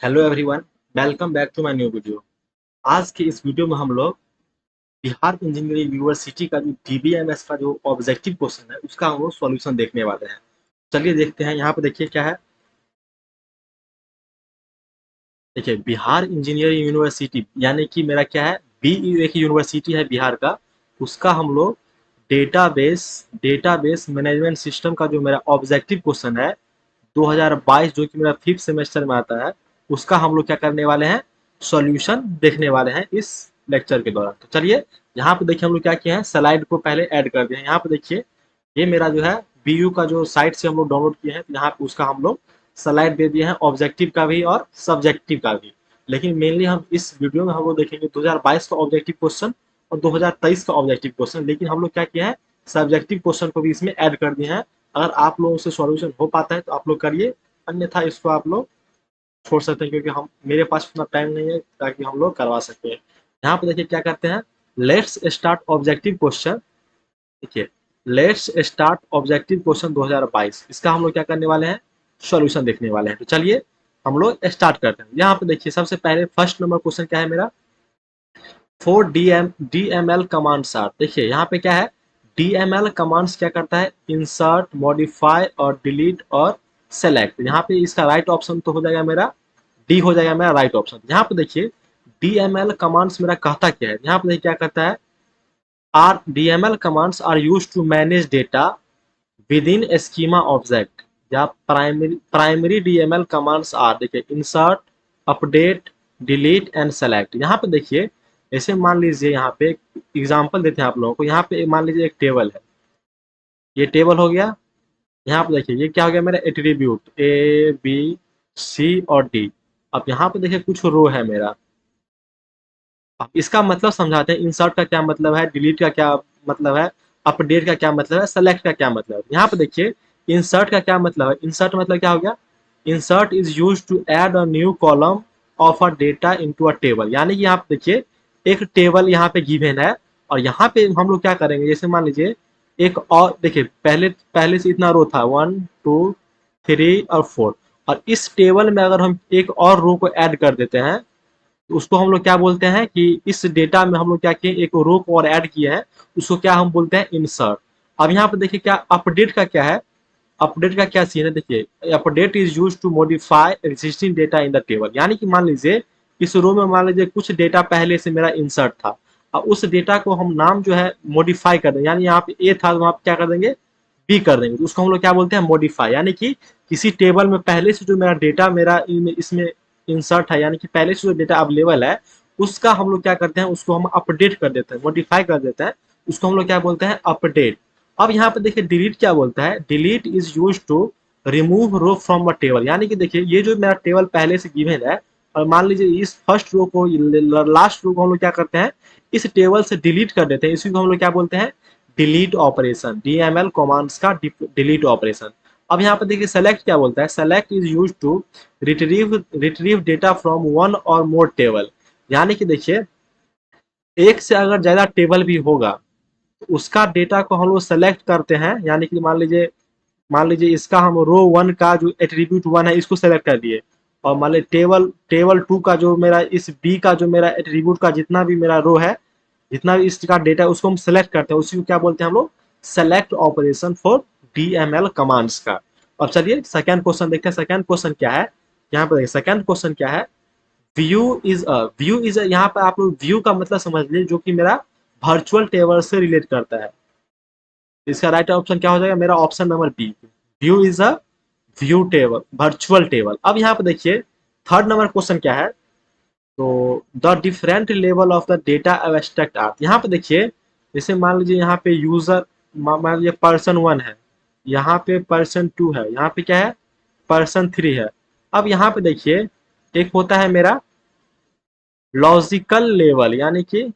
Hello everyone, welcome back to my new video. आज के इस वीडियो में हम लोग बिहार इंजीनियरिंग यूनिवर्सिटी का जो डीबीएमएस का जो ऑब्जेक्टिव क्वेश्चन है उसका हम लोग सॉल्यूशन देखने वाले हैं। चलिए देखते हैं। यहाँ पे देखिए क्या है। देखिए बिहार इंजीनियरिंग यूनिवर्सिटी यानी कि मेरा क्या है, बीयू एक यूनिवर्सिटी है बिहार का। उसका हम लोग डेटाबेस डेटाबेस मैनेजमेंट सिस्टम का जो मेरा ऑब्जेक्टिव क्वेश्चन है 2022, जो कि मेरा फिफ्थ सेमेस्टर में आता है, उसका हम लोग क्या करने वाले हैं, सॉल्यूशन देखने वाले हैं इस लेक्चर के दौरान। तो चलिए यहाँ पे देखिए हम लोग क्या किए हैं, स्लाइड को पहले ऐड कर दिए हैं। यहाँ पे देखिए ये मेरा जो है बीयू का जो साइट से हम लोग डाउनलोड किए हैं, तो यहाँ पे उसका हम लोग स्लाइड दे दिए हैं, ऑब्जेक्टिव का भी और सब्जेक्टिव का भी। लेकिन मेनली हम इस वीडियो में हम लोग देखेंगे 2022 का ऑब्जेक्टिव क्वेश्चन और 2023 का ऑब्जेक्टिव क्वेश्चन। लेकिन हम लोग क्या किया है, सब्जेक्टिव क्वेश्चन को भी इसमें ऐड कर दिए हैं। अगर आप लोगों से सॉल्यूशन हो पाता है तो आप लोग करिए, अन्यथा इसको आप लोग छोड़ सकते हैं, क्योंकि हम मेरे पास उतना टाइम नहीं है ताकि हम लोग करवा सकते हैं। यहाँ पे देखिए क्या करते हैं, लेट्स स्टार्ट ऑब्जेक्टिव क्वेश्चन। देखिए लेट्स स्टार्ट ऑब्जेक्टिव क्वेश्चन 2022, इसका हम लोग क्या करने वाले हैं, सॉल्यूशन देखने वाले हैं। तो चलिए हम लोग स्टार्ट करते हैं। यहाँ पे देखिए सबसे पहले फर्स्ट नंबर क्वेश्चन क्या है मेरा, four D M L commands are. देखिए यहाँ पे क्या है, डी एम एल कमांड्स क्या करता है, इंसर्ट, मॉडिफाई और डिलीट और सेलेक्ट। यहाँ पे इसका राइट ऑप्शन तो हो जाएगा मेरा डी, हो जाएगा मेरा राइट ऑप्शन। यहाँ पे देखिए डी एम एल कमांड्स मेरा कहता क्या है, यहाँ पे देखिए क्या कहता है, are D M L commands are use to manage data with in schema object. या primary D M L commands are, देखिए insert, update, delete and select. यहाँ पे देखिए ऐसे मान लीजिए, यहाँ पे एग्जांपल देते हैं आप लोगों को। यहाँ पे मान लीजिए एक टेबल है, ये टेबल हो गया। यहाँ पे देखिए ये क्या हो गया मेरा, एट्रीब्यूट ए बी सी और डी। अब यहाँ पे देखिए कुछ रो है मेरा। अब इसका मतलब समझाते हैं, इंसर्ट का क्या मतलब है, डिलीट का क्या मतलब है, अपडेट का क्या मतलब है, सेलेक्ट का क्या मतलब है। यहाँ पे देखिए इंसर्ट का क्या मतलब है, इंसर्ट मतलब क्या हो गया, insert is use to add a new column of a data into a table. यानी कि यहाँ पे देखिए एक टेबल यहाँ पे गिवन है, और यहाँ पे हम लोग क्या करेंगे, जैसे मान लीजिए एक और, देखिए पहले पहले से इतना रो था, 1 2 3 और 4, और इस टेबल में अगर हम एक और रो को ऐड कर देते हैं तो उसको हम लोग क्या बोलते हैं कि इस डेटा में हम लोग क्या किए, एक रो को और ऐड किए हैं, उसको क्या हम बोलते हैं, इंसर्ट। अब यहाँ पे देखिए क्या अपडेट का क्या है, अपडेट का क्या सीन है, देखिए update is use to modify existing data in the table. यानी कि मान लीजिए इस रो में मान लीजिए कुछ डेटा पहले से मेरा इंसर्ट था, अब उस डेटा को हम नाम जो है मॉडिफाई कर देंगे। यानी यहाँ पे ए था, वहां पे क्या कर देंगे, बी कर देंगे, तो उसको हम लोग क्या बोलते हैं, मॉडिफाई। यानी कि किसी टेबल में पहले से जो मेरा डेटा मेरा इसमें इंसर्ट है, यानी कि पहले से जो डेटा अवेलेबल है, उसका हम लोग क्या करते हैं, उसको हम अपडेट कर देते हैं, मॉडिफाई कर देते हैं, उसको हम लोग क्या बोलते हैं, अपडेट। अब यहाँ पे देखिए डिलीट क्या बोलता है, delete is use to remove row from a table. यानी कि देखिए ये जो मेरा टेबल पहले से गिवन है, और मान लीजिए इस फर्स्ट रो को, लास्ट रो को हम लोग क्या करते हैं, इस टेबल से डिलीट कर देते हैं, इसी को हम लोग क्या बोलते हैं, डिलीट ऑपरेशन, डीएमएल कमांड्स का डिलीट ऑपरेशन। अब यहाँ पे देखिए सेलेक्ट क्या बोलता है, select is use to retrieve data from one और मोर टेबल। यानी कि देखिए एक से अगर ज्यादा टेबल भी होगा तो उसका डेटा को हम लोग सेलेक्ट करते हैं। यानी कि मान लीजिए इसका हम रो वन का जो एट्रीब्यूट वन है इसको सेलेक्ट कर दिए, और मान लीजिए टेबल टेबल टू का जो मेरा, इस बी का जो मेरा एट्रीब्यूट का जितना भी मेरा रो है, जितना भी इसका डेटा है उसको हम सेलेक्ट करते हैं, उसी को क्या बोलते हैं हम लोग, select operation for DML commands का। अब चलिए सेकंड क्वेश्चन देखते हैं, सेकंड क्वेश्चन क्या है। यहाँ पर सेकंड क्वेश्चन क्या है, व्यू इज यहाँ पर आप लोग व्यू का मतलब समझ लीजिए, जो कि मेरा वर्चुअल टेबल से रिलेट करता है। इसका राइट ऑप्शन क्या हो जाएगा, मेरा option number B, view is a view table, virtual table. अब यहाँ पे देखिए थर्ड नंबर क्वेश्चन क्या है, तो the different level of the data abstract are. यहाँ पे देखिए जैसे मान लीजिए यहाँ पे यूजर, मान लीजिए पर्सन वन है, यहाँ पे पर्सन टू है, यहाँ पे क्या है, पर्सन थ्री है। अब यहाँ पे देखिए एक होता है मेरा लॉजिकल लेवल, यानी कि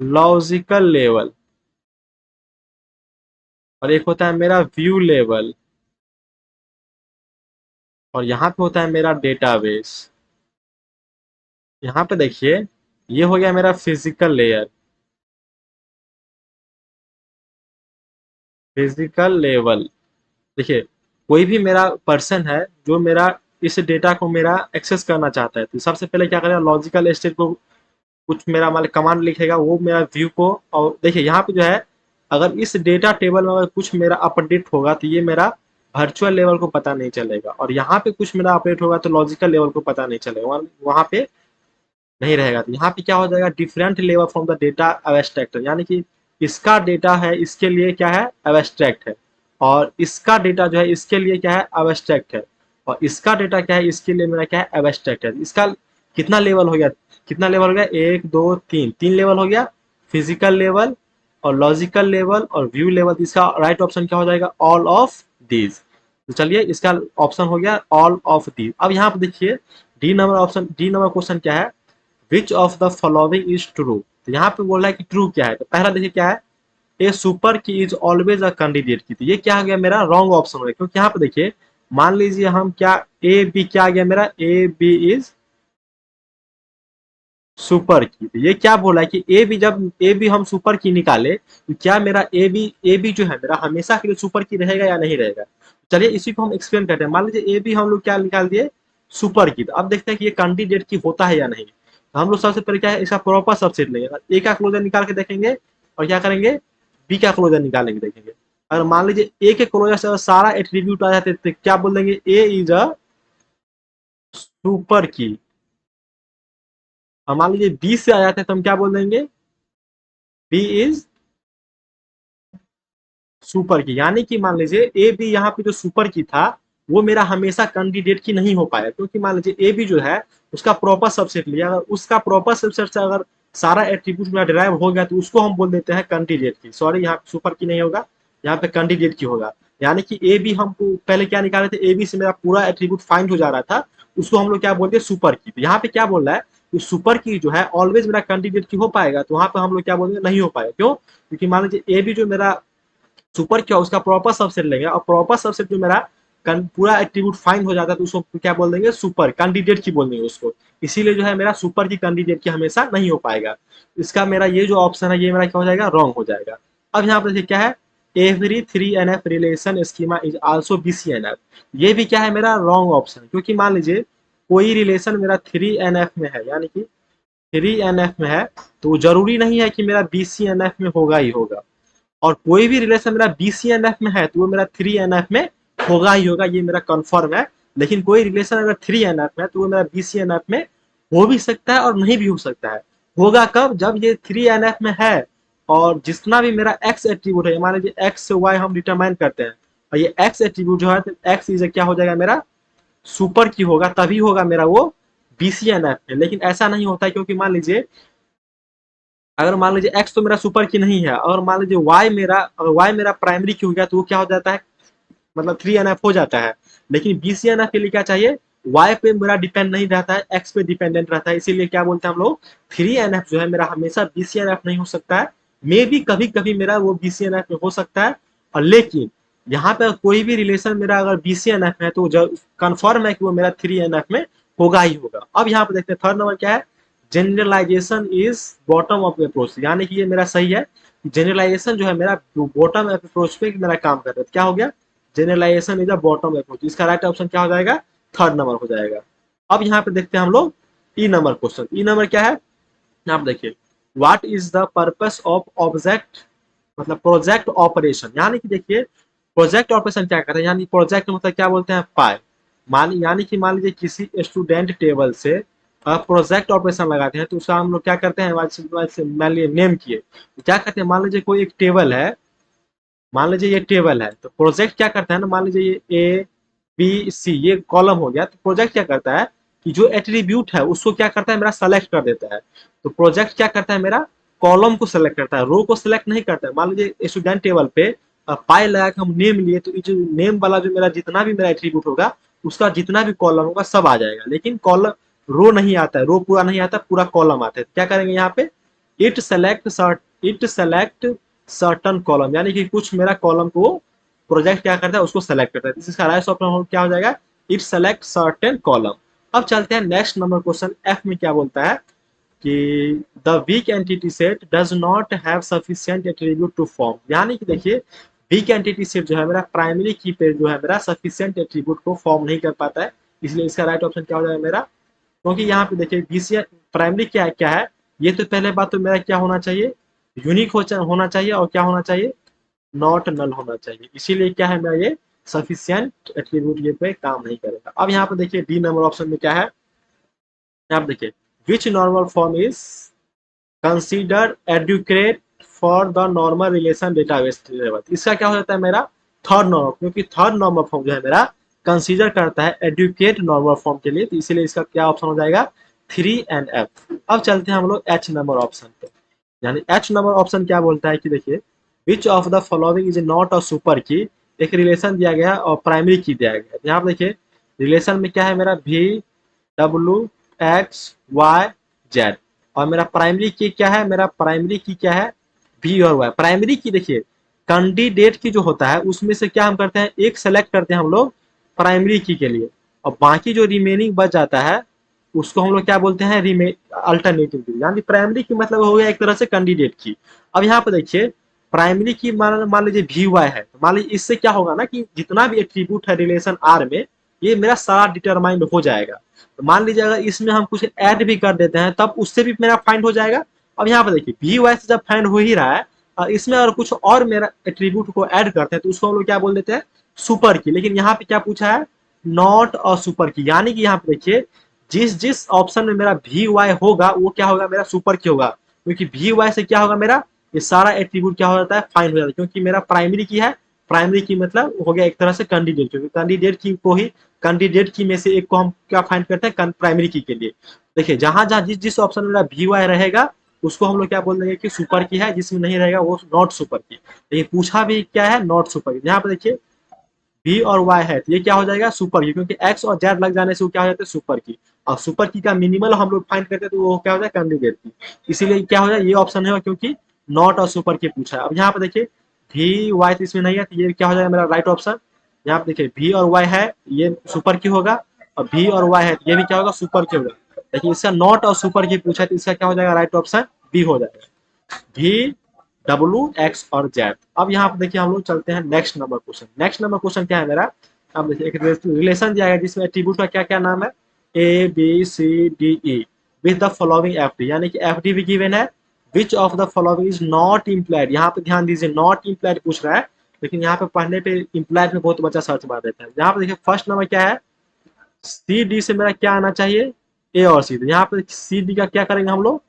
लॉजिकल लेवल, और एक होता है मेरा व्यू लेवल, और यहाँ पे होता है मेरा डेटाबेस। यहाँ पे देखिए ये हो गया मेरा फिजिकल लेयर, फिजिकल लेवल। देखिए कोई भी मेरा पर्सन है जो मेरा इस डेटा को मेरा एक्सेस करना चाहता है तो सबसे पहले क्या करेगा, लॉजिकल स्टेट को कुछ मेरा मतलब कमांड लिखेगा, वो मेरा व्यू को, और देखिए यहाँ पे जो है अगर इस डेटा टेबल में अगर कुछ मेरा अपडेट होगा तो ये मेरा वर्चुअल लेवल को पता नहीं चलेगा, और यहाँ पे कुछ मेरा अपडेट होगा तो लॉजिकल लेवल को पता नहीं चलेगा, वहाँ पे नहीं रहेगा। तो यहाँ पे क्या हो जाएगा, different level from the data abstractor, यानी कि इसका डेटा है इसके लिए क्या है, एब्स्ट्रैक्ट है, और इसका डेटा जो है इसके लिए क्या है, एब्स्ट्रैक्ट है, और इसका डेटा क्या है इसके लिए मेरा क्या है, एब्स्ट्रैक्ट है। इसका कितना लेवल हो गया, कितना लेवल हो गया, एक दो तीन, तीन लेवल हो गया, फिजिकल लेवल और लॉजिकल लेवल और व्यू लेवल। इसका राइट ऑप्शन क्या हो जाएगा, ऑल ऑफ दीज। तो चलिए इसका ऑप्शन हो गया ऑल ऑफ दीज। अब यहाँ पे देखिए D number option, D number question क्या है, which of the following is true. तो यहाँ पे बोल रहा है कि ट्रू क्या है, तो पहला देखिए क्या है, ए सुपर की इज ऑलवेज अ कैंडिडेट की। तो ये क्या आ गया मेरा रॉन्ग ऑप्शन हो गया, क्योंकि यहाँ पे देखिए मान लीजिए हम क्या, ए बी क्या आ गया मेरा, ए बी इज सुपर की। तो ये क्या बोला है कि ए बी, जब ए बी हम सुपर की निकाले तो क्या मेरा ए बी जो है मेरा हमेशा के लिए सुपर की रहेगा या नहीं रहेगा। चलिए इसी को हम एक्सप्लेन करते हैं। मान लीजिए ए बी हम लोग क्या निकाल दिए, सुपर की। तो अब देखते हैं कि ये कैंडिडेट की होता है या नहीं। तो हम लोग सबसे पहले क्या है, इसका प्रॉपर सबसेट लेंगे, ए का क्लोजर निकाल के देखेंगे और क्या करेंगे, बी का क्लोजर निकालेंगे देखेंगे। अगर मान लीजिए ए के क्लोजर से अगर सारा एट्रीब्यूट आ जाते तो क्या बोल देंगे, ए इज अ सुपर की। और मान लीजिए बी से आ जाते हैं तो हम क्या बोल देंगे, बी इज सुपर की। यानी कि मान लीजिए ए बी यहाँ पे जो सुपर की था वो मेरा हमेशा कैंडिडेट की नहीं हो पाया, क्योंकि मान लीजिए ए बी जो है उसका प्रॉपर सबसेट लिया, अगर उसका प्रॉपर सबसेट से अगर सारा एट्रीब्यूट मेरा डिराइव हो गया तो उसको हम बोल देते हैं कैंडिडेट की। सॉरी यहाँ पे सुपर की नहीं होगा, यहाँ पे कैंडिडेट की होगा। यानी कि ए बी हमको पहले क्या निकाले थे, ए बी से मेरा पूरा एट्रीब्यूट फाइंड हो जा रहा था, उसको हम लोग क्या बोलते हैं, सुपर की। तो यहाँ पे क्या बोल रहा है कि सुपर की जो है ऑलवेज मेरा कैंडिडेट की हो पाएगा, तो वहां पे हम लोग क्या बोलेंगे, नहीं हो पाएगा। क्यों, क्योंकि मान लीजिए ए बी जो मेरा सुपर क्या उसका प्रॉपर सबसेट लेंगे, और प्रॉपर सबसेट जो मेरा पूरा एट्रीब्यूट फाइंड हो जाता है तो उसको क्या बोल देंगे, सुपर कैंडिडेट की बोल देंगे उसको। इसीलिए जो है मेरा सुपर की कैंडिडेट की हमेशा नहीं हो पाएगा। इसका मेरा ये जो ऑप्शन है ये मेरा क्या हो जाएगा, रॉन्ग हो जाएगा। अब यहाँ पर देखिए क्या है, every 3NF relation schema is also BCNF। ये भी क्या है मेरा रॉन्ग ऑप्शन, क्योंकि मान लीजिए कोई रिलेशन मेरा 3NF में है, यानी कि 3NF में है, तो जरूरी नहीं है कि मेरा BCNF में होगा ही होगा। और कोई भी रिलेशन मेरा BCNF में है तो वो मेरा 3NF में होगा ही होगा, ये मेरा कंफर्म है। लेकिन कोई रिलेशन अगर 3NF में है तो वो मेरा BCNF में हो भी सकता है और नहीं भी हो सकता है। होगा कब, जब ये 3NF में है और जितना भी मेरा x एट्रीब्यूट है, मान लीजिए x से y हम डिटरमाइन करते हैं, और ये x एट्रीब्यूट जो है तो x इज क्या हो जाएगा मेरा, सुपर की होगा, तभी होगा मेरा वो BCNF में। लेकिन ऐसा नहीं होता है, क्योंकि मान लीजिए अगर मान लीजिए x तो मेरा सुपर की नहीं है, और मान लीजिए y मेरा प्राइमरी की हो गया तो वो क्या हो जाता है, मतलब 3NF हो जाता है। लेकिन BCNF के लिए क्या चाहिए, y पे मेरा डिपेंड नहीं रहता है, x पे डिपेंडेंट रहता है। इसीलिए क्या बोलते हैं हम लोग, 3NF जो है मेरा हमेशा BCNF नहीं हो सकता है। मे भी कभी कभी मेरा वो BCNF में हो सकता है। और लेकिन यहाँ पे कोई भी रिलेशन मेरा अगर BCNF है तो कंफर्म है कि वो मेरा 3NF में होगा ही होगा। अब यहाँ पे देखते हैं थर्ड नंबर क्या है, generalisation is bottom of approach. यानी कि ये मेरा सही है, जनरलाइजेशन जो है मेरा बॉटम अप्रोच पे मेरा काम कर रहा है। क्या हो गया, generalisation is a bottom approach. इसका राइट ऑप्शन क्या हो जाएगा, थर्ड नंबर हो जाएगा। अब यहाँ पे देखते हैं हम लोग ई नंबर क्वेश्चन। ई नंबर क्या है, यहाँ पे देखिए, what is the purpose of object, मतलब प्रोजेक्ट ऑपरेशन। यानी कि देखिए प्रोजेक्ट ऑपरेशन क्या करते हैं, यानी प्रोजेक्ट मतलब क्या बोलते हैं, पाई। यानी कि मान लीजिए किसी स्टूडेंट टेबल से प्रोजेक्ट ऑपरेशन लगाते हैं तो उसका हम लोग क्या करते हैं, मान लीजिए नेम किए तो क्या करते हैं, मान लीजिए कोई एक टेबल है, मान लीजिए ये टेबल है, तो प्रोजेक्ट क्या करता है ना, मान लीजिए ये A B C ये कॉलम हो गया, तो प्रोजेक्ट क्या करता है कि जो एट्रीब्यूट है उसको क्या करता है, मेरा सेलेक्ट कर देता है। तो प्रोजेक्ट क्या करता है, मेरा कॉलम को सेलेक्ट करता है, रो को सेलेक्ट नहीं करता है। मान लीजिए स्टूडेंट टेबल पे पाई लगा के हम नेम लिए, तो जो नेम वाला जो मेरा जितना भी मेरा एट्रीब्यूट होगा उसका जितना भी कॉलम होगा सब आ जाएगा, लेकिन कॉलम रो नहीं आता है, रो पूरा नहीं आता, पूरा कॉलम आता है। क्या करेंगे यहाँ पे, इट सेलेक्ट सर्टन कॉलम, यानी कि कुछ मेरा कॉलम को प्रोजेक्ट क्या करता है उसको सेलेक्ट करता है। इसका राइट ऑप्शन क्या हो जाएगा, इट सेलेक्ट सर्टेन कॉलम। अब चलते हैं नेक्स्ट नंबर क्वेश्चन एफ में क्या बोलता है कि the weak entity set does not have sufficient attribute to form. यानी कि देखिए वीक एंटिटी सेट जो है मेरा प्राइमरी की पे जो है मेरा सफिशिएंट एट्रीब्यूट को फॉर्म नहीं कर पाता है। इसलिए इसका राइट ऑप्शन क्या हो जाएगा मेरा, क्योंकि यहाँ पे देखिए बीसीआर प्राइमरी क्या है, ये तो पहले बात तो मेरा क्या होना चाहिए, यूनिक होना चाहिए, और क्या होना चाहिए, नॉट नल होना चाहिए। इसीलिए क्या है मेरा ये सफिशियंट एट्रीब्यूट ये पे काम नहीं करेगा। अब यहाँ पे देखिए डी नंबर ऑप्शन में क्या है, यहाँ पे देखिए which normal form is consider adequate for the normal relation database level. इसका क्या हो जाता है मेरा थर्ड नॉर्मल, क्योंकि थर्ड नॉर्मल फॉर्म जो है मेरा कंसीडर करता है एडुकेट नॉर्मल फॉर्म के लिए, तो इसीलिए इसका क्या ऑप्शन हो जाएगा 3 and F। अब चलते हैं हम लोग एच नंबर ऑप्शन पे, यानी एच नंबर ऑप्शन क्या बोलता है कि देखिए विच of the following is not a super की, एक रिलेशन दिया गया और प्राइमरी की दिया गया। यहाँ पे देखिए रिलेशन में क्या है मेरा V W X Y Z, और मेरा प्राइमरी की क्या है, मेरा प्राइमरी की क्या है वी और वाई। प्राइमरी की देखिए कैंडिडेट की जो होता है उसमें से क्या हम करते हैं एक सेलेक्ट करते हैं हम लोग प्राइमरी की के लिए, और बाकी जो रिमेनिंग बच जाता है उसको हम लोग क्या बोलते हैं अल्टरनेटिव की, यानी प्राइमरी की मतलब हो गया एक तरह से कैंडिडेट की। अब यहाँ पे देखिए प्राइमरी की मान लीजिए वी वाई है, मान लीजिए इससे क्या होगा ना कि जितना भी एट्रीब्यूट है रिलेशन आर में ये मेरा सारा डिटरमाइंड हो जाएगा। तो मान लीजिए अगर इसमें हम कुछ ऐड भी कर देते हैं तब उससे भी मेरा फाइंड हो जाएगा। अब यहाँ पे देखिए वी वाई से जब फाइंड हो ही रहा है और इसमें अगर कुछ और मेरा एट्रीब्यूट को ऐड करते हैं तो उसको हम लोग क्या बोल देते हैं सुपर की। लेकिन यहाँ पे क्या पूछा है नॉट और सुपर की, यानी कि यहाँ पे देखिए जिस जिस ऑप्शन में मेरा वी वाई होगा वो क्या होगा मेरा सुपर की होगा, क्योंकि वी वाई से क्या होगा मेरा ये सारा एट्रीब्यूट क्या हो जाता है फाइंड हो जाता है, क्योंकि मेरा प्राइमरी की है। प्राइमरी की मतलब हो गया एक तरह से कैंडिडेट, क्योंकि कैंडिडेट की को ही कैंडिडेट की में से एक को हम क्या फाइंड करते हैं प्राइमरी की के लिए। देखिए जहां जहां जिस जिस ऑप्शन में मेरा वी वाई रहेगा उसको हम लोग क्या बोल देंगे कि सुपर की है, जिसमें नहीं रहेगा वो नॉट सुपर की। लेकिन पूछा भी क्या है नॉट सुपर की। यहाँ पे देखिए वी और वाई है तो ये क्या हो जाएगा सुपर की, क्योंकि एक्स और जेड लग जाने से वो क्या हो जाता है सुपर की, और सुपर की का मिनिमल हम लोग फाइंड करते हैं तो वो क्या हो जाए कैंडिडेट की। इसीलिए क्या हो जाए ये ऑप्शन है क्योंकि नॉट और सुपर की पूछा है। अब यहाँ पे देखिए वी वाई तो इसमें नहीं है तो ये क्या हो जाएगा मेरा राइट ऑप्शन। यहाँ पे देखिए वी और वाई है ये सुपर की होगा, और वी और वाई है ये भी क्या होगा सुपर की होगा। लेकिन इसका नॉट और सुपर की पूछा है तो इसका क्या हो जाएगा राइट ऑप्शन बी हो जाएगा, वी डब्ल्यू एक्स और जेड। अब यहाँ पे देखिए हम लोग चलते हैं next number question. Next number question क्या है मेरा, अब देखिए एक रिलेशन दिया है जिसमें एट्रीब्यूट का क्या क्या नाम है A B C D E with the following F D, यानी कि एफ डी भी गिवन है। Which of the following is not implied, यहाँ पे ध्यान दीजिए नॉट इम्प्लाइड पूछ रहा है, लेकिन यहाँ पे पढ़ने पे इम्प्लाइड में बहुत बच्चा सर्च मार देता है। यहाँ पे देखिए फर्स्ट नंबर क्या है सी डी से मेरा क्या आना चाहिए ए और सी, यहाँ पे सी डी का क्या करेंगे हम लोग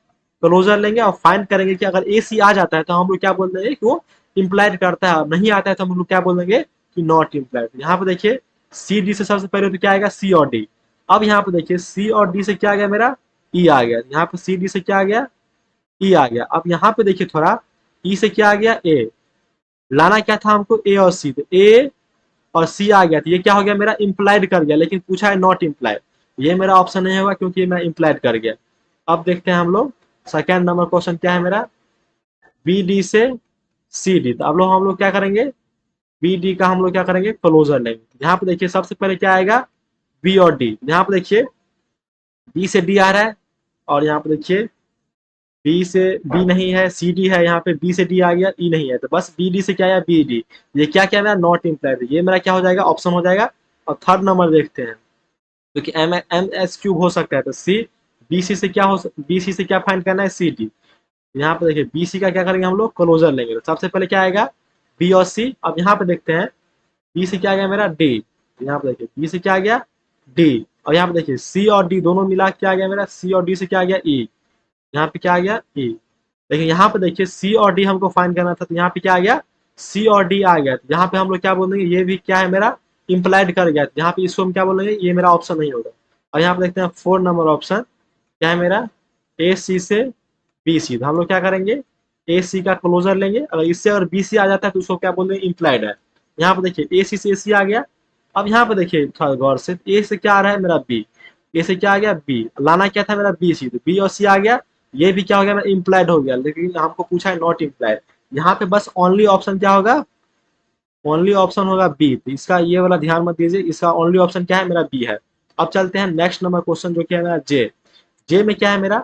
क्लोजर लेंगे और फाइंड करेंगे कि अगर ए सी आ जाता है तो हम लोग क्या बोल देंगे कि वो इम्प्लाइड करता है, और नहीं आता है तो हम लोग क्या बोल देंगे कि नॉट इम्प्लाइड। यहाँ पे देखिए सी डी से सबसे पहले तो क्या आएगा सी और डी। अब यहाँ पे देखिए सी और डी से क्या आ गया मेरा ई आ गया, यहाँ पे सी डी से क्या आ गया ई आ गया। अब यहाँ पे देखिए थोड़ा ई से क्या आ गया ए, लाना क्या था हमको ए और सी, तो ए और सी आ गया तो ये क्या हो गया मेरा इम्प्लाइड कर गया, लेकिन पूछा है नॉट इम्प्लाइड, ये मेरा ऑप्शन नहीं होगा क्योंकि मैं इम्प्लाइड कर गया। अब देखते हैं हम लोग सेकेंड नंबर क्वेश्चन क्या है मेरा बी डी से सी डी, तो अब लोग हम लोग क्या करेंगे बी डी का हम लोग क्या करेंगे क्लोजर लेंगे। यहाँ पे देखिए सबसे पहले क्या आएगा बी और डी, यहाँ पे देखिए बी से डी आ रहा है, और यहाँ पे देखिए बी से बी नहीं है सी डी है, यहाँ पे बी से डी आ गया ई नहीं है, तो बस बी डी से क्या आया बी डी, ये क्या क्या मेरा नॉट इम्प्लाइड, ये मेरा क्या हो जाएगा ऑप्शन हो जाएगा। और थर्ड नंबर देखते हैं क्योंकि एम एम एस क्यूब हो सकता है, तो सी बी सी से क्या हो बी सी से क्या फाइंड करना है सी डी। यहाँ पे देखिए बी सी का क्या करेंगे हम लोग क्लोजर लेंगे, तो सबसे पहले क्या आएगा बी और सी। अब यहाँ पे देखते हैं बी से क्या आ गया मेरा डी, तो यहाँ पे देखिए बी से क्या आ गया डी, और यहाँ पे देखिए सी और डी दोनों मिला क्या आ गया मेरा सी और डी से क्या आ गया ई, यहाँ पे क्या आ गया ई। लेकिन यहाँ पे देखिए सी और डी हमको फाइंड करना था तो यहाँ पे क्या आ गया सी और डी आ गया, यहाँ पे हम लोग क्या बोलेंगे ये भी क्या है मेरा इम्प्लाइड कर गया, यहाँ पे इसको हम क्या बोलेंगे ये मेरा ऑप्शन नहीं होगा। और यहाँ पे देखते हैं 4 नंबर ऑप्शन क्या है मेरा ए सी से बी सी, तो हम लोग क्या करेंगे ए सी का क्लोजर लेंगे, अगर इससे अगर बी सी आ जाता है तो उसको क्या बोलेंगे इम्प्लाइड है। यहाँ पे देखिए ए सी से ए सी आ गया। अब यहाँ पे देखिए थोड़ा गौर से ए से क्या आ रहा है मेरा बी, ए से क्या आ गया बी, लाना क्या था मेरा बी सी, तो बी और सी आ गया, ये भी क्या हो गया मेरा इम्प्लाइड हो गया, लेकिन हमको पूछा है नॉट इम्प्लाइड। यहाँ पे बस ओनली ऑप्शन क्या होगा ओनली ऑप्शन होगा बी, तो इसका ये वाला ध्यान मत दीजिए, इसका ओनली ऑप्शन क्या है मेरा बी है। अब चलते हैं नेक्स्ट नंबर क्वेश्चन जो क्या है मेरा जे। जे में क्या है मेरा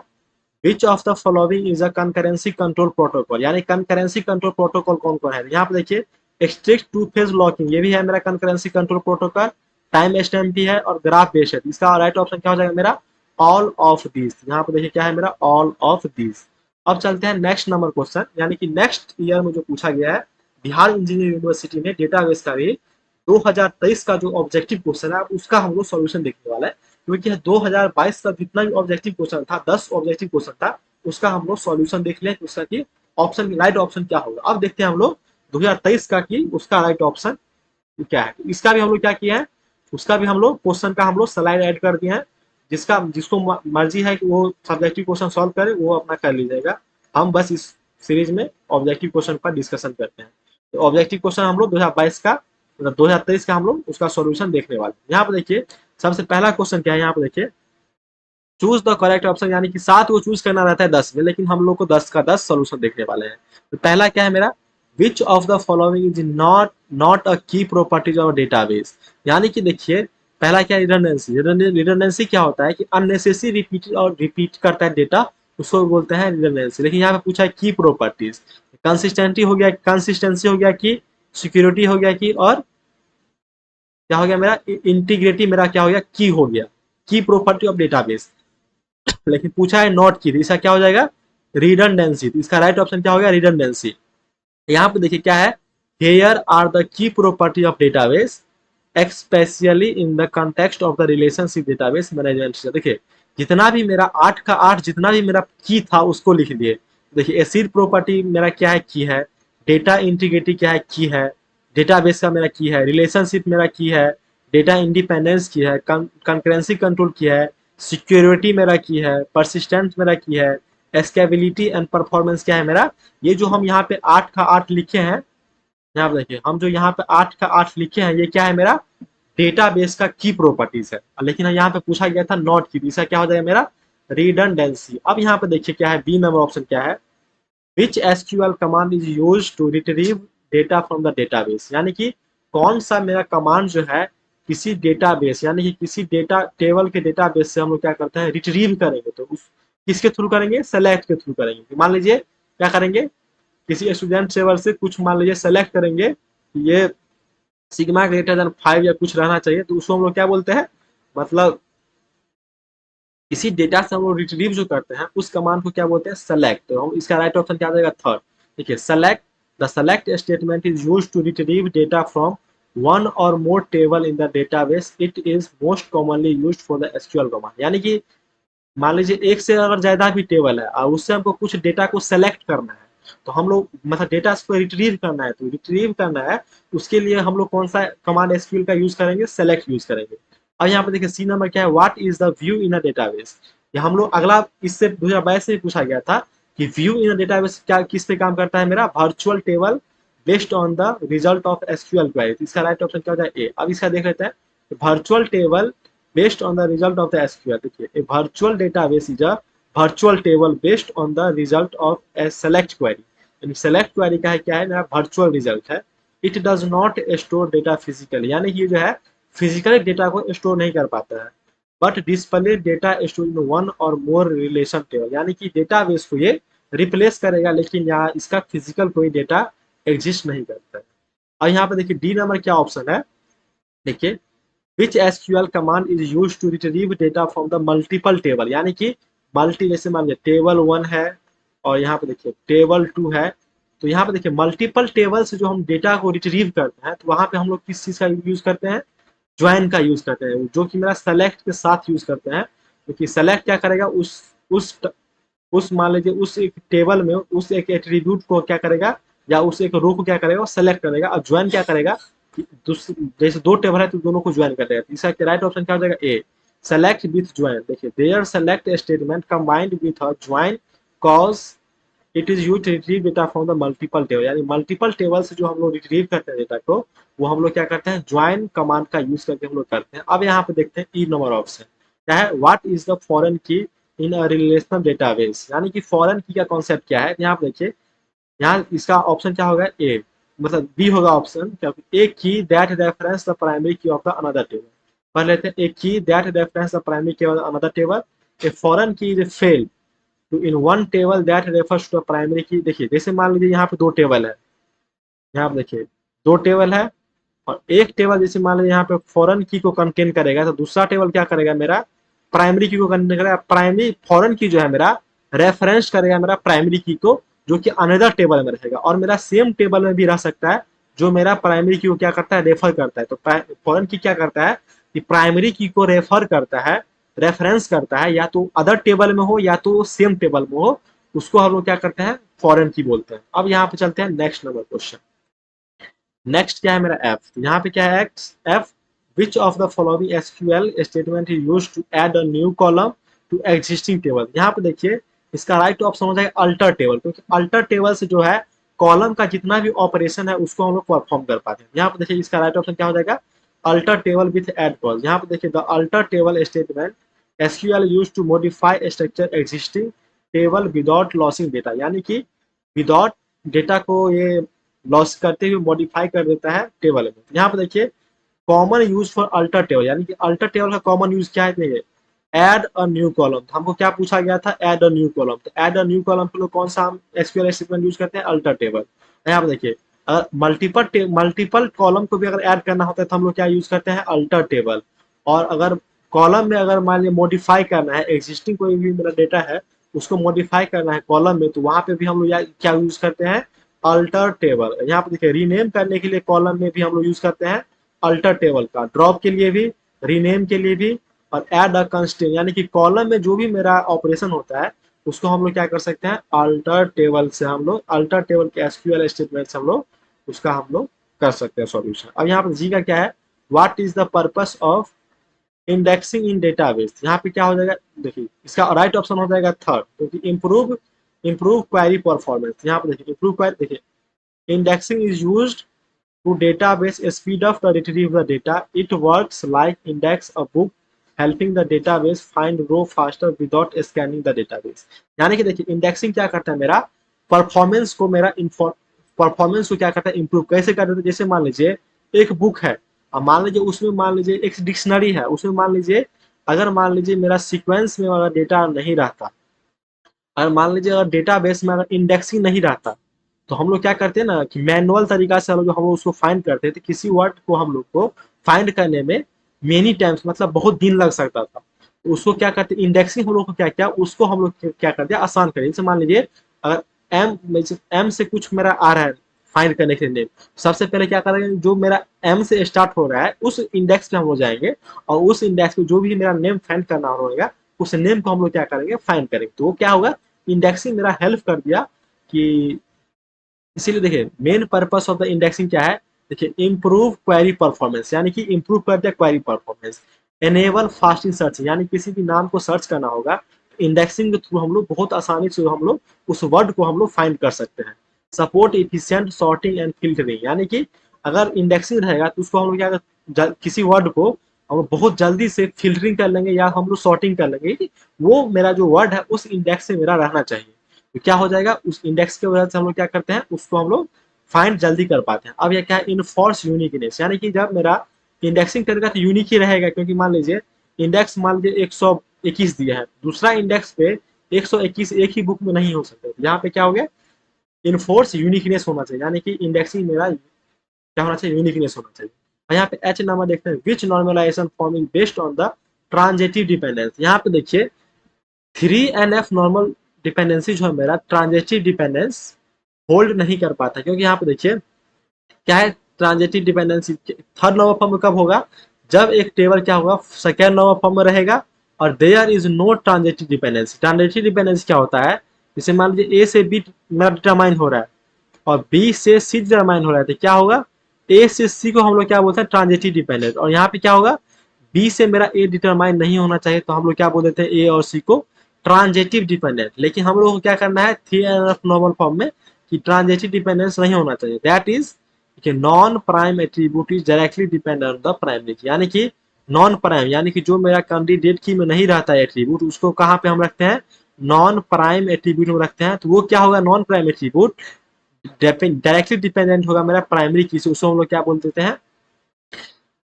विच of the following is a concurrency control protocol, यानी कंकरेंसी कंट्रोल प्रोटोकॉल कौन कौन है। यहाँ पे देखिए स्ट्रिक्ट टू फेज लॉकिंग ये भी है मेरा concurrency control protocol, time stamp भी है और ग्राफ बेस्ड है। इसका राइट ऑप्शन क्या हो जाएगा मेरा? All of this. यहाँ पे देखिए क्या है मेरा? All of this. अब चलते हैं नेक्स्ट नंबर क्वेश्चन, यानी कि नेक्स्ट ईयर में जो पूछा गया है बिहार इंजीनियरिंग यूनिवर्सिटी में डेटाबेस का भी 2023 का जो ऑब्जेक्टिव क्वेश्चन है उसका हम लोग सॉल्यूशन देखने वाला है, क्योंकि 2022 का जितना भी ऑब्जेक्टिव क्वेश्चन था, 10 ऑब्जेक्टिव क्वेश्चन था, उसका हम लोग सॉल्यूशन देख लें उसका कि ऑप्शन राइट ऑप्शन क्या होगा। अब देखते हैं हम लोग 2023 का कि उसका राइट ऑप्शन क्या है। इसका भी हम लोग क्या किया है, उसका भी हम लोग क्वेश्चन का हम लोग स्लाइड ऐड कर दिए हैं। जिसको मर्जी है कि वो सब्जेक्टिव क्वेश्चन सॉल्व करे वो अपना कर लीजिएगा। हम बस इस सीरीज में ऑब्जेक्टिव क्वेश्चन पर डिस्कशन करते हैं। तो ऑब्जेक्टिव क्वेश्चन हम लोग 2022 का मतलब 2023 का हम लोग उसका सॉल्यूशन देखने वाले हैं। यहाँ पर देखिए सबसे पहला क्वेश्चन क्या है, यहाँ पर देखिए चूज द करेक्ट ऑप्शन, यानी कि 7 को चूज करना रहता है 10 में, लेकिन हम लोग को 10 का 10 सोल्यूशन देखने वाले हैं। तो पहला क्या है मेरा? विच of the following is not not a की प्रॉपर्टीज ऑफ डेटाबेस। यानी कि देखिए पहला क्या है? रिडंडेंसी। रिडंडेंसी क्या होता है कि अननेसेसरी रिपीट और रिपीट करता है डेटा, उसको बोलते हैं रिडंडेंसी। लेकिन यहाँ पे पूछा है की प्रॉपर्टीज। कंसिस्टेंटी हो गया, कंसिस्टेंसी हो गया कि, सिक्योरिटी हो गया कि, और क्या हो गया मेरा? इंटीग्रिटी मेरा क्या हो गया? की हो गया, की प्रॉपर्टी ऑफ डेटाबेस। लेकिन पूछा है नॉट की, तो इसका क्या हो जाएगा? रिडंडेंसी। तो इसका राइट ऑप्शन क्या हो गया? रिडंडेंसी। यहाँ पे देखिए क्या है? Here are the key property of database especially in the context of the relationship database management system. देखिए जितना भी मेरा 8 का 8 जितना भी मेरा की था उसको लिख दिए। देखिए एसिड प्रॉपर्टी मेरा क्या है? की है। डेटा इंटीग्रिटी क्या है? की है। डेटाबेस का मेरा की है। रिलेशनशिप मेरा की है। डेटा इंडिपेंडेंस की है। कंकरेंसी कंट्रोल की है। सिक्योरिटी मेरा की है। परसिस्टेंस मेरा की है। स्केबिलिटी एंड परफॉर्मेंस क्या है मेरा? ये जो हम यहाँ पे 8 का 8 लिखे हैं, यहाँ पे देखिए हम जो यहाँ पे 8 का 8 लिखे हैं, ये क्या है मेरा? डेटाबेस का की प्रॉपर्टीज है। लेकिन यहाँ पे पूछा गया था नॉट की, इसका क्या हो जाएगा मेरा? रिडंडेंसी। अब यहाँ पे देखिए क्या है? बी नंबर ऑप्शन क्या है? Which SQL command is use to retrieve data from the database. यानी कि कौन सा मेरा कमांड जो है किसी डेटाबेस यानी कि किसी डेटा टेबल के डेटाबेस से हम लोग क्या करते हैं? रिट्रीव करेंगे। तो उस किसके थ्रू करेंगे? सेलेक्ट के थ्रू करेंगे। मान लीजिए क्या करेंगे? किसी स्टूडेंट टेबल से कुछ मान लीजिए सेलेक्ट करेंगे, ये सिग्मा ग्रेटर देन 5 या कुछ रहना चाहिए, तो उसको हम लोग क्या बोलते हैं? मतलब इसी डेटा से हम लोग रिट्रीव जो करते हैं उस कमांड को क्या बोलते हैं? सेलेक्ट। तो हम इसका राइट ऑप्शन क्या आ जाएगा? थर्ड। देखिए select, the select statement is used to retrieve data from one और more table in the database. It is most commonly used for the SQL command. यानी कि मान लीजिए एक से अगर ज्यादा भी टेबल है और उससे हमको कुछ डेटा को सेलेक्ट करना है, तो हम लोग मतलब डेटा को रिट्रीव करना है, तो रिट्रीव करना है उसके लिए हम लोग कौन सा कमांड एसक्यूएल का यूज करेंगे? सेलेक्ट यूज करेंगे। अब यहाँ पे देखिए सी नंबर क्या है? What is the view in a database. ये हम लोग अगला इससे 2022 से पूछा गया था कि व्यू इन अ डेटाबेस क्या किस पे काम करता है मेरा? Virtual table based on the result of SQL query. इसका राइट ऑप्शन क्या हो जाए? ए। अब इसका देख लेते हैं, virtual table based on the result of the SQL। देखिए a virtual database is a virtual table based on the result of a select query। यानी select query का है क्या है? मेरा virtual result है। it does not store data physically, यानी कि जो है फिजिकली डेटा को स्टोर नहीं कर पाता है, but display data store in one और मोर रिलेशन टेबल। यानी कि डेटाबेस को ये रिप्लेस करेगा, लेकिन यहाँ इसका फिजिकल कोई डेटा एग्जिस्ट नहीं करता है। और यहाँ पे देखिए डी नंबर क्या ऑप्शन है? देखिए which SQL command is use to retrieve data from the multiple table. यानी कि मल्टी जैसे मान लीजिए टेबल 1 है और यहाँ पे देखिए टेबल 2 है, तो यहाँ पे देखिए मल्टीपल टेबल से जो हम डेटा को रिट्रीव करते हैं तो वहां पे हम लोग किस चीज का यूज करते हैं? ज्वाइन का यूज करते हैं, जो कि मेरा सेलेक्ट के साथ यूज करते हैं। क्योंकि सेलेक्ट क्या करेगा? उस उस मान लीजिए उस एक टेबल में उस एक एट्रीब्यूट को क्या करेगा या उस एक रो को क्या करेगा? वो सेलेक्ट करेगा। और ज्वाइन क्या करेगा? जैसे दो टेबल है तो दोनों को ज्वाइन कर देगा। इसका राइट ऑप्शन क्या हो जाएगा? ए। Select with join. देखिए there select statement combined with a join cause it is use retrieve data from the multiple table. यानी मल्टीपल टेबल से जो हम लोग रिट्रीव करते हैं डेटा को, वो हम लोग क्या करते हैं? ज्वाइन कमांड का यूज करके हम लोग करते हैं। अब यहाँ पे देखते हैं ई नंबर ऑप्शन क्या है? व्हाट इज द फॉरेन की इन अ रिलेशनल डेटाबेस। यानी कि फॉरेन की का कॉन्सेप्ट क्या है? यहाँ पे देखिए यहाँ इसका ऑप्शन क्या होगा? ए, मतलब बी होगा ऑप्शन, क्योंकि a key that reference the primary key of the another table. पढ़ लेते हैं, a key that reference the primary key of another table. A foreign key is fail to in one table that refers to the primary key. देखिए जैसे मान लीजिए यहाँ पे दो टेबल है, यहाँ पे देखिए दो टेबल है और एक टेबल जैसे मान लीजिए यहाँ पे फॉरेन की को कंटेन करेगा, तो दूसरा टेबल क्या करेगा मेरा प्राइमरी की को कंटेन करेगा। प्राइमरी फॉरेन की जो है मेरा रेफरेंस करेगा मेरा प्राइमरी की को, जो कि अनदर टेबल में रहेगा, और मेरा सेम टेबल में भी रह सकता है जो मेरा प्राइमरी की को क्या करता है रेफर करता है। तो फॉरेन की क्या करता है कि प्राइमरी की को रेफर करता है, रेफरेंस करता है, या तो अदर टेबल में हो या तो सेम टेबल में हो, उसको हम लोग क्या करते हैं फॉरेन की बोलते हैं। अब यहाँ पे चलते हैं नेक्स्ट नंबर क्वेश्चन। नेक्स्ट क्या है मेरा एफ, यहाँ पे क्या है F, which of the following SQL statement is used to add a new column to existing table. यहाँ पे देखिए इसका राइट ऑप्शन हो जाएगा अल्टर टेबल, क्योंकि अल्टर टेबल से जो है कॉलम का जितना भी ऑपरेशन है उसको हम लोग परफॉर्म कर पाते हैं। यहाँ पे देखिए इसका राइट ऑप्शन क्या हो जाएगा alter table with add clause. यहाँ पे देखिए the alter table statement SQL used to modify structure existing table without losing data, यानी कि विदाउट डेटा को ये लॉस करते हुए मॉडिफाई कर देता है टेबल में। यहाँ पे देखिए common use for alter table, यानी कि अल्टर टेबल का कॉमन यूज क्या है देखिए एड अ न्यू कॉलम। हमको क्या पूछा गया था एड अ न्यू कॉलम, तो एड अ न्यू कॉलम के लिए कौन सा हम एसक्यूएल स्टेटमेंट यूज करते हैं अल्टर टेबल। यहाँ पे देखिए अगर मल्टीपल कॉलम को भी अगर ऐड करना होता है तो हम लोग क्या यूज करते हैं अल्टर टेबल। और अगर कॉलम में अगर मान लीजिए मॉडिफाई करना है एग्जिस्टिंग कोई भी मेरा डेटा है उसको मॉडिफाई करना है कॉलम में, तो वहां पे भी हम लोग क्या यूज करते हैं अल्टर टेबल। यहाँ पे देखिए रीनेम करने के लिए कॉलम में भी हम लोग यूज करते हैं अल्टर टेबल का, ड्रॉप के लिए भी, रीनेम के लिए भी, और एड अ कंस्टेंट, यानी कि कॉलम में जो भी मेरा ऑपरेशन होता है उसको हम लोग क्या कर सकते हैं अल्टर टेबल से, हम लोग अल्टर टेबल के एसक्यूएल स्टेटमेंट से हम लोग उसका हम लोग कर सकते हैं सॉल्यूशन। अब यहाँ पर जी का क्या है what is the purpose of indexing in database. यहाँ पे क्या हो जाएगा देखिए इसका राइट ऑप्शन हो जाएगा थर्ड, क्योंकि इम्प्रूव क्वेरी परफॉर्मेंस। यहाँ पे देखिए इम्प्रूव क्वेरी, देखिए indexing is used to database speed up the retrieve the data. It works like index a book, helping the database find row faster without scanning the database। यानी कि देखिए indexing क्या करता है मेरा परफॉर्मेंस को क्या करता है इम्प्रूव कैसे कर देता है। जैसे मान लीजिए एक बुक है, अब मान लीजिए उसमें मान लीजिए एक डिक्शनरी है, उसमें मान लीजिए अगर मान लीजिए मेरा सीक्वेंस में अगर डेटा नहीं रहता, अगर मान लीजिए अगर डेटाबेस में अगर इंडेक्सिंग नहीं रहता, तो हम लोग क्या करते हैं ना कि मैनुअल तरीका से हम लोग उसको फाइंड करते हैं, तो किसी वर्ड को हम लोग को फाइंड करने में मेनी टाइम्स मतलब बहुत दिन लग सकता था। तो उसको क्या करते हैं इंडेक्सिंग हम लोग को क्या क्या उसको हम लोग क्या करते हैं आसान करें। जैसे मान लीजिए अगर एम से कुछ मेरा आ रहा है फाइंड करने के लिए, सबसे पहले क्या करेंगे जो मेरा एम से स्टार्ट हो रहा है उस इंडेक्स पे हम लोग जाएंगे, और उस इंडेक्स पे जो भी मेरा नेम फाइंड करना होगा उस नेम को हम लोग क्या करेंगे फाइंड करेंगे। तो वो क्या होगा इंडेक्सिंग मेरा हेल्प कर दिया कि, इसीलिए देखिए main purpose of the indexing क्या है देखिए इम्प्रूव क्वेरी परफॉर्मेंस, यानी कि इम्प्रूव कर दिया query performance. Enable fast search, यानी किसी भी नाम को सर्च करना होगा इंडेक्सिंग के थ्रू हम लोग बहुत आसानी से हम लोग उस वर्ड को हम लोग फाइंड कर सकते हैं। Support efficient sorting and filtering, यानी कि अगर इंडेक्सिंग रहेगा तो उसको हम लोग क्या किसी वर्ड को हम बहुत जल्दी से फिल्टरिंग कर लेंगे या हम लोग सॉर्टिंग कर लेंगे कि वो मेरा जो वर्ड है उस इंडेक्स से मेरा रहना चाहिए। तो क्या हो जाएगा उस इंडेक्स की वजह से हम लोग क्या करते हैं उसको हम लोग फाइंड जल्दी कर पाते हैं। अब यह क्या है इनफोर्स यूनिकनेस, यानी कि जब मेरा इंडेक्सिंग करेगा तो यूनिक ही रहेगा, क्योंकि मान लीजिए इंडेक्स मान लीजिए 121 दिया है, दूसरा इंडेक्स पे 121 एक ही बुक में नहीं हो सकते। यहाँ पे क्या हो गया इनफोर्स यूनिकनेस होना चाहिए, यानी कि इंडेक्सिंग मेरा क्या होना चाहिए यूनिकनेस होना चाहिए। और यहाँ पे एच नंबर देखते हैं which normalization forming based on the transitive dependence. यहाँ पे देखिए 3NF नॉर्मल डिपेंडेंसी जो है मेरा ट्रांजेटिव डिपेंडेंस होल्ड नहीं कर पाता, क्योंकि यहाँ पे देखिए क्या है transitive dependency third number form में कब होगा जब एक टेबल क्या होगा सेकेंड नंबर फॉर्म में रहेगा और there is no transitive dependency. Transitive dependency क्या होता है जैसे मान लीजिए ए से बी मेरा डिटरमाइन हो रहा है और बी से सी डिटरमाइन हो रहा है, तो क्या होगा ए से सी को हम लोग क्या बोलते हैं ट्रांजेटिव डिपेंडेंट, और यहाँ पे क्या होगा बी से मेरा ए डिटरमाइन नहीं होना चाहिए तो हम लोग क्या बोल देते हैं ए और सी को ट्रांजेटिव डिपेंडेंट। लेकिन हम लोग को क्या करना है 3NF नॉर्मल फॉर्म में कि ट्रांजेटिव डिपेंडेंस नहीं होना चाहिए, that is non prime attribute is directly depend on the primary की, यानी कि नॉन प्राइम यानी कि जो मेरा कैंडिडेट की में नहीं रहता है एट्रीब्यूट उसको कहाँ पे हम रखते हैं नॉन प्राइम एट्रीब्यूट में रखते हैं। तो वो क्या होगा non prime attribute directly dependent होगा मेरा प्राइमरी की से, उसको हम लोग क्या बोल देते हैं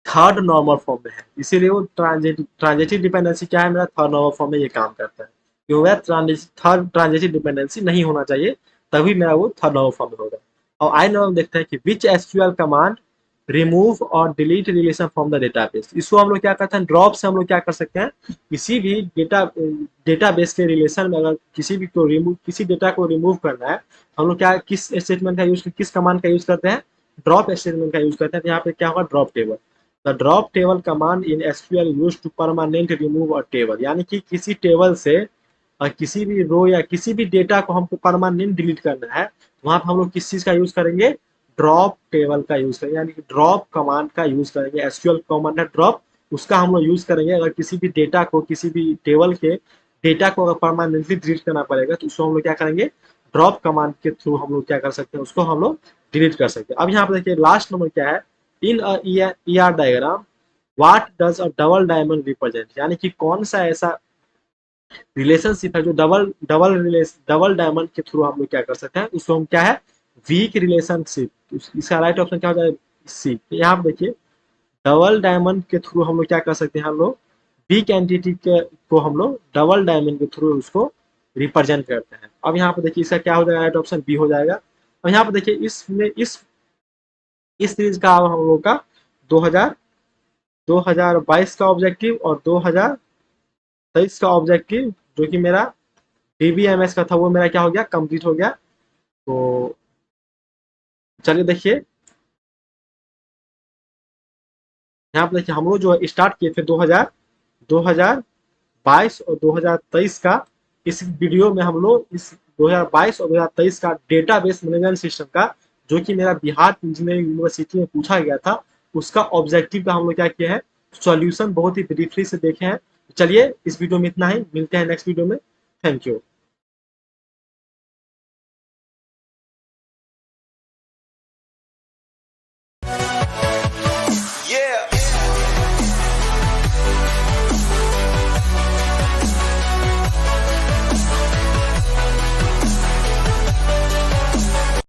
थर्ड नॉर्मल फॉर्म में है, इसीलिए वो ट्रांजेटिव डिपेंडेंसी क्या है मेरा थर्ड नॉर्मल फॉर्म में ये काम करता है। क्यों थर्ड ट्रांजेटिव डिपेंडेंसी नहीं होना चाहिए तभी मेरा वो थर्ड नॉर्मल फॉर्म में होगा। और आई नॉर्मल देखते हैं कि विच एसक्यूएल कमांड रिमूव और delete relation from the database. इसको हम लोग क्या करते हैं, ड्रॉप से हम लोग क्या कर सकते हैं, किसी भी डेटाबेस के रिलेशन में अगर किसी डेटा को रिमूव करना है, हम लोग क्या किस स्टेटमेंट का यूज, किस कमांड का यूज करते हैं, ड्रॉप स्टेटमेंट का यूज करते हैं। तो यहाँ पे क्या होगा, drop table. The drop table command in SQL use to permanent remove a table, यानी कि किसी टेबल से किसी भी रो या किसी भी डेटा को हमको परमानेंट डिलीट करना है, वहां पर हम लोग किस चीज का यूज करेंगे, ड्रॉप टेबल का यूज करेंगे, यानी कि ड्रॉप कमांड का यूज करेंगे। एसक्यूएल कमांड है ड्रॉप, उसका हम लोग यूज करेंगे। अगर किसी भी डेटा को, किसी भी टेबल के डेटा को अगर परमानेंटली डिलीट करना पड़ेगा, तो उसको हम लोग क्या करेंगे, ड्रॉप कमांड के थ्रू हम लोग क्या कर सकते हैं, उसको हम लोग डिलीट कर सकते हैं। अब यहाँ पर देखिए लास्ट नंबर क्या है, in E R diagram what does a double diamond represent, यानी कि कौन सा ऐसा रिलेशनशिप है जो डबल डायमंड के थ्रू हम लोग क्या कर सकते हैं, उसको हम क्या है, वीक रिलेशनशिप। इसका राइट ऑप्शन क्या हो जाएगा, सी। यहाँ पे देखिए डबल डायमंड के थ्रू हम लोग क्या कर सकते हैं, हम लोग वीक एंटिटी के को हम लोग डबल डायमंड के थ्रू उसको रिप्रेजेंट करते हैं। अब यहाँ पे देखिए इसका क्या हो जाएगा, राइट ऑप्शन बी हो जाएगा। और यहाँ पे देखिए इसमें इस सीरीज का हम लोग का 2000 2022 का ऑब्जेक्टिव और 2023 का ऑब्जेक्टिव जो कि मेरा डीबीएमएस का था, वो मेरा क्या हो गया, कंप्लीट हो गया। तो चलिए देखिए यहाँ पे देखिए हम लोग जो स्टार्ट किए थे 2022 और 2023 का, इस वीडियो में हम लोग इस 2022 और 2023 का डेटाबेस मैनेजमेंट सिस्टम का, जो कि मेरा बिहार इंजीनियरिंग यूनिवर्सिटी में पूछा गया था, उसका ऑब्जेक्टिव का हम लोग क्या किया है, सॉल्यूशन बहुत ही ब्रीफली से देखे हैं। चलिए इस वीडियो में इतना ही, मिलते हैं नेक्स्ट वीडियो में। Thank you.